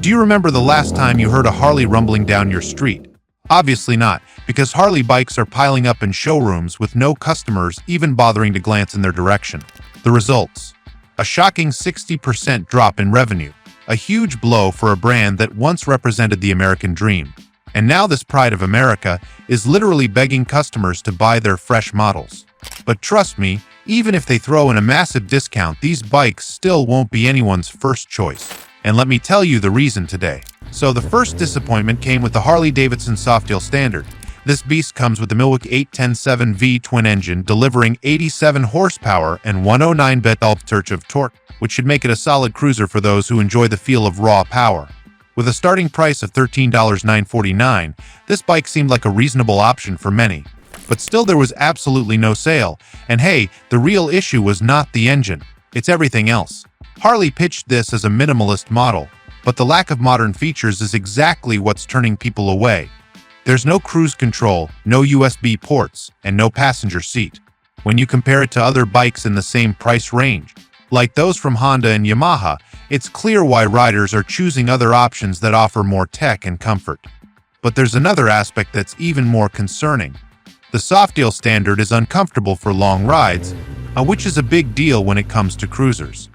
Do you remember the last time you heard a Harley rumbling down your street? Obviously not, because Harley bikes are piling up in showrooms with no customers even bothering to glance in their direction. The results: a shocking 60% drop in revenue, a huge blow for a brand that once represented the American dream. And now this pride of America is literally begging customers to buy their fresh models. But trust me, even if they throw in a massive discount, these bikes still won't be anyone's first choice. And let me tell you the reason today. So the first disappointment came with the Harley-Davidson Softail Standard. This beast comes with the Milwaukee 810-7V twin engine, delivering 87 horsepower and 109 pound-feet of torque, which should make it a solid cruiser for those who enjoy the feel of raw power. With a starting price of $13,949, this bike seemed like a reasonable option for many. But still, there was absolutely no sale. And hey, the real issue was not the engine, it's everything else. Harley pitched this as a minimalist model, but the lack of modern features is exactly what's turning people away. There's no cruise control, no USB ports, and no passenger seat. When you compare it to other bikes in the same price range, like those from Honda and Yamaha, it's clear why riders are choosing other options that offer more tech and comfort. But there's another aspect that's even more concerning. The Softail Standard is uncomfortable for long rides, which is a big deal when it comes to cruisers.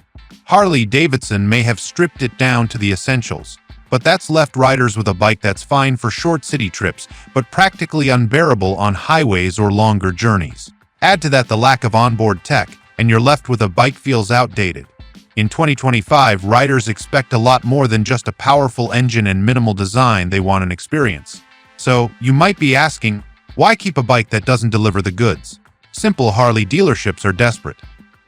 Harley-Davidson may have stripped it down to the essentials, but that's left riders with a bike that's fine for short city trips, but practically unbearable on highways or longer journeys. Add to that the lack of onboard tech, and you're left with a bike feels outdated. In 2025, riders expect a lot more than just a powerful engine and minimal design. They want an experience. So, you might be asking, why keep a bike that doesn't deliver the goods? Simple: Harley dealerships are desperate.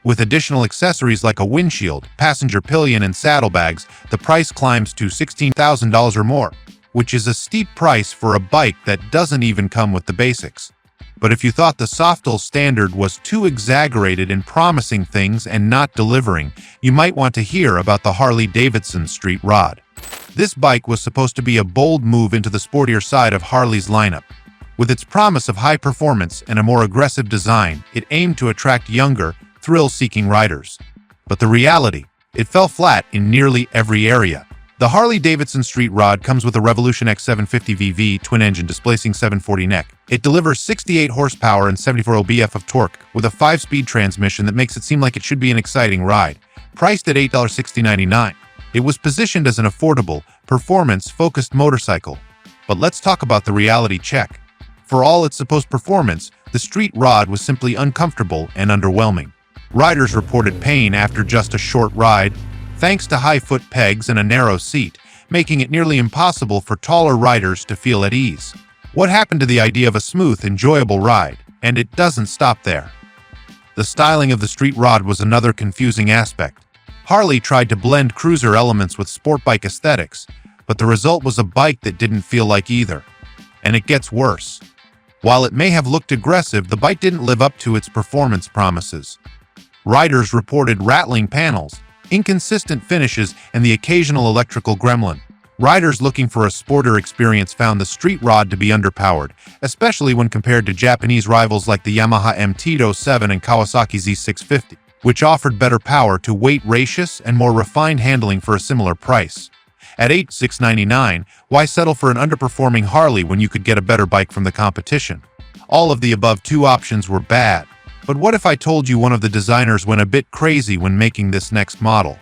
With additional accessories like a windshield, passenger pillion, and saddlebags, the price climbs to $16,000 or more, which is a steep price for a bike that doesn't even come with the basics. But if you thought the Softail Standard was too exaggerated in promising things and not delivering, you might want to hear about the Harley-Davidson Street Rod. This bike was supposed to be a bold move into the sportier side of Harley's lineup. With its promise of high performance and a more aggressive design, it aimed to attract younger, thrill-seeking riders. But the reality, it fell flat in nearly every area. The Harley-Davidson Street Rod comes with a Revolution X750VV twin-engine displacing 740 neck. It delivers 68 horsepower and 74 lb-ft of torque with a 5-speed transmission that makes it seem like it should be an exciting ride. Priced at $8,699, it was positioned as an affordable, performance-focused motorcycle. But let's talk about the reality check. For all its supposed performance, the Street Rod was simply uncomfortable and underwhelming. Riders reported pain after just a short ride, thanks to high foot pegs and a narrow seat, making it nearly impossible for taller riders to feel at ease. What happened to the idea of a smooth, enjoyable ride? And it doesn't stop there. The styling of the Street Rod was another confusing aspect. Harley tried to blend cruiser elements with sport bike aesthetics, but the result was a bike that didn't feel like either. And it gets worse. While it may have looked aggressive, the bike didn't live up to its performance promises. Riders reported rattling panels, inconsistent finishes, and the occasional electrical gremlin. Riders looking for a sporter experience found the Street Rod to be underpowered, especially when compared to Japanese rivals like the Yamaha MT-07 and Kawasaki Z650, which offered better power-to-weight ratios and more refined handling for a similar price. At $8,699, why settle for an underperforming Harley when you could get a better bike from the competition? All of the above two options were bad. But what if I told you one of the designers went a bit crazy when making this next model?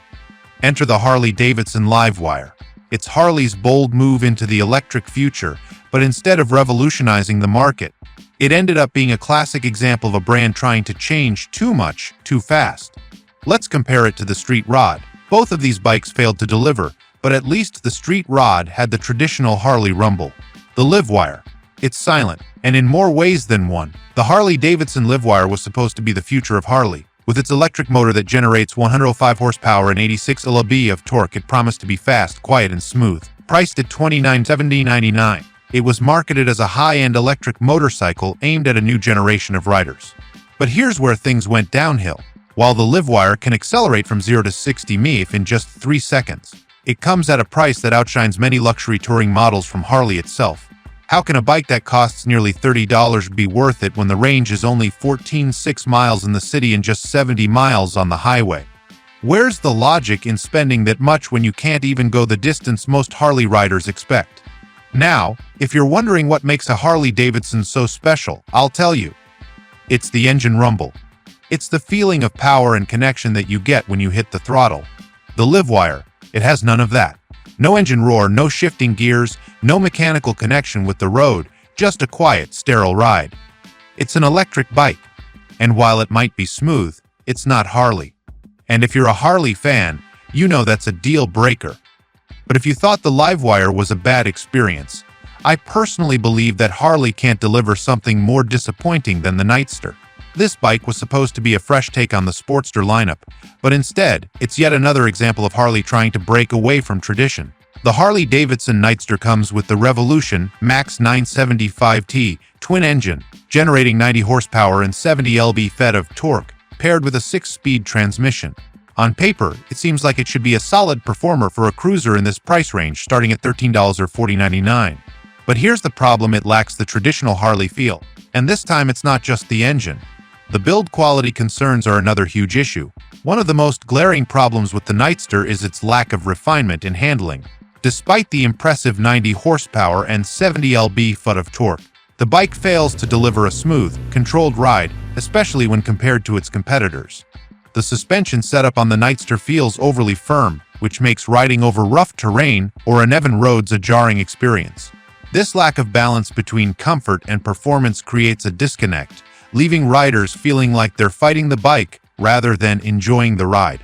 Enter the Harley-Davidson Livewire. It's Harley's bold move into the electric future, but instead of revolutionizing the market, it ended up being a classic example of a brand trying to change too much, too fast. Let's compare it to the Street Rod. Both of these bikes failed to deliver, but at least the Street Rod had the traditional Harley rumble. The Livewire. It's silent, and in more ways than one. The Harley-Davidson Livewire was supposed to be the future of Harley. With its electric motor that generates 105 horsepower and 86 lb of torque, it promised to be fast, quiet, and smooth. Priced at $29,799, it was marketed as a high-end electric motorcycle aimed at a new generation of riders. But here's where things went downhill. While the Livewire can accelerate from 0 to 60 mph in just 3 seconds, it comes at a price that outshines many luxury touring models from Harley itself. How can a bike that costs nearly $30 be worth it when the range is only 14.6 miles in the city and just 70 miles on the highway? Where's the logic in spending that much when you can't even go the distance most Harley riders expect? Now, if you're wondering what makes a Harley-Davidson so special, I'll tell you. It's the engine rumble. It's the feeling of power and connection that you get when you hit the throttle. The Livewire, it has none of that. No engine roar, no shifting gears, no mechanical connection with the road, just a quiet, sterile ride. It's an electric bike. And while it might be smooth, it's not Harley. And if you're a Harley fan, you know that's a deal breaker. But if you thought the Livewire was a bad experience, I personally believe that Harley can't deliver something more disappointing than the Nightster. This bike was supposed to be a fresh take on the Sportster lineup, but instead, it's yet another example of Harley trying to break away from tradition. The Harley-Davidson Nightster comes with the Revolution Max 975T twin engine, generating 90 horsepower and 70 lb-ft of torque, paired with a 6-speed transmission. On paper, it seems like it should be a solid performer for a cruiser in this price range, starting at $13 or $40.99. But here's the problem: it lacks the traditional Harley feel. And this time it's not just the engine. The build quality concerns are another huge issue. One of the most glaring problems with the Nightster is its lack of refinement in handling. Despite the impressive 90 horsepower and 70 lb-ft of torque, the bike fails to deliver a smooth, controlled ride, especially when compared to its competitors. The suspension setup on the Nightster feels overly firm, which makes riding over rough terrain or uneven roads a jarring experience. This lack of balance between comfort and performance creates a disconnect, leaving riders feeling like they're fighting the bike rather than enjoying the ride.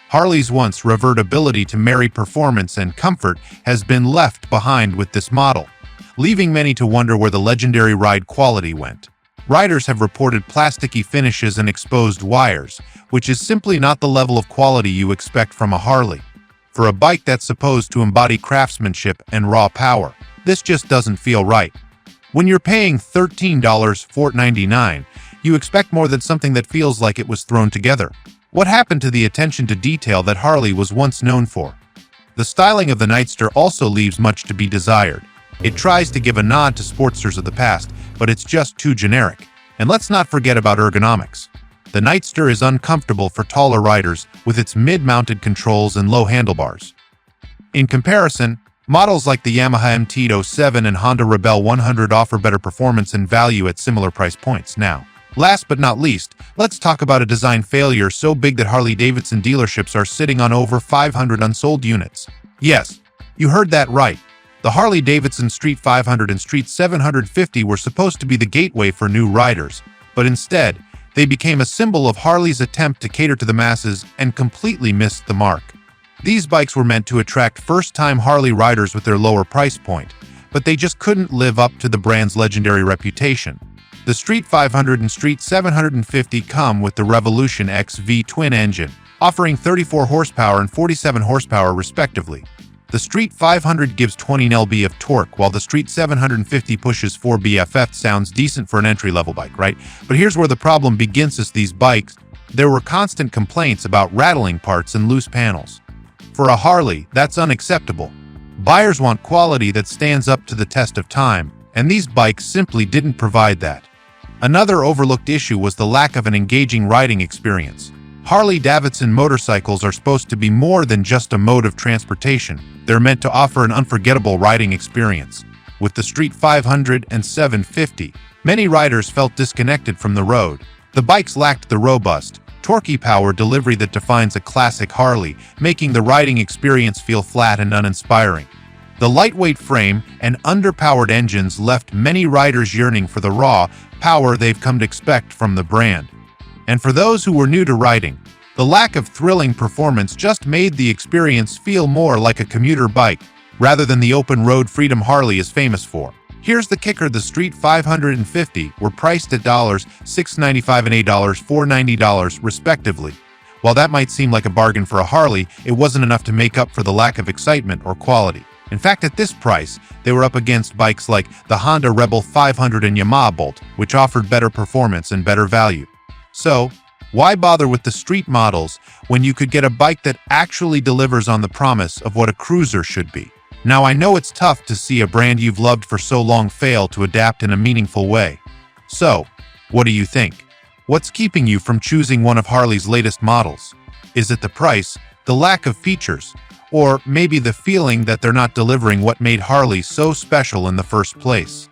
Harley's once revered ability to marry performance and comfort has been left behind with this model, leaving many to wonder where the legendary ride quality went. Riders have reported plasticky finishes and exposed wires, which is simply not the level of quality you expect from a Harley. For a bike that's supposed to embody craftsmanship and raw power, this just doesn't feel right. When you're paying $13.99, you expect more than something that feels like it was thrown together. What happened to the attention to detail that Harley was once known for? The styling of the Nightster also leaves much to be desired. It tries to give a nod to Sportsters of the past, but it's just too generic. And let's not forget about ergonomics. The Nightster is uncomfortable for taller riders with its mid-mounted controls and low handlebars. In comparison, models like the Yamaha MT-07 and Honda Rebel 100 offer better performance and value at similar price points. Now, last but not least, let's talk about a design failure so big that Harley-Davidson dealerships are sitting on over 500 unsold units. Yes, you heard that right. The Harley-Davidson Street 500 and Street 750 were supposed to be the gateway for new riders, but instead, they became a symbol of Harley's attempt to cater to the masses and completely missed the mark. These bikes were meant to attract first-time Harley riders with their lower price point, but they just couldn't live up to the brand's legendary reputation. The Street 500 and Street 750 come with the Revolution XV twin engine, offering 34 horsepower and 47 horsepower respectively. The Street 500 gives 20 lb of torque, while the Street 750 pushes 4 BFF. Sounds decent for an entry-level bike, right? But here's where the problem begins. With these bikes, there were constant complaints about rattling parts and loose panels. For a Harley, that's unacceptable. Buyers want quality that stands up to the test of time, and these bikes simply didn't provide that. Another overlooked issue was the lack of an engaging riding experience. Harley-Davidson motorcycles are supposed to be more than just a mode of transportation. They're meant to offer an unforgettable riding experience. With the Street 500 and 750, many riders felt disconnected from the road. The bikes lacked the robust, torquey power delivery that defines a classic Harley, making the riding experience feel flat and uninspiring. The lightweight frame and underpowered engines left many riders yearning for the raw power they've come to expect from the brand. And for those who were new to riding, the lack of thrilling performance just made the experience feel more like a commuter bike, rather than the open-road freedom Harley is famous for. Here's the kicker: the Street 550 were priced at $695 and $490 respectively. While that might seem like a bargain for a Harley, it wasn't enough to make up for the lack of excitement or quality. In fact, at this price, they were up against bikes like the Honda Rebel 500 and Yamaha Bolt, which offered better performance and better value. So, why bother with the street models when you could get a bike that actually delivers on the promise of what a cruiser should be? Now, I know it's tough to see a brand you've loved for so long fail to adapt in a meaningful way. So, what do you think? What's keeping you from choosing one of Harley's latest models? Is it the price, the lack of features, or maybe the feeling that they're not delivering what made Harley so special in the first place?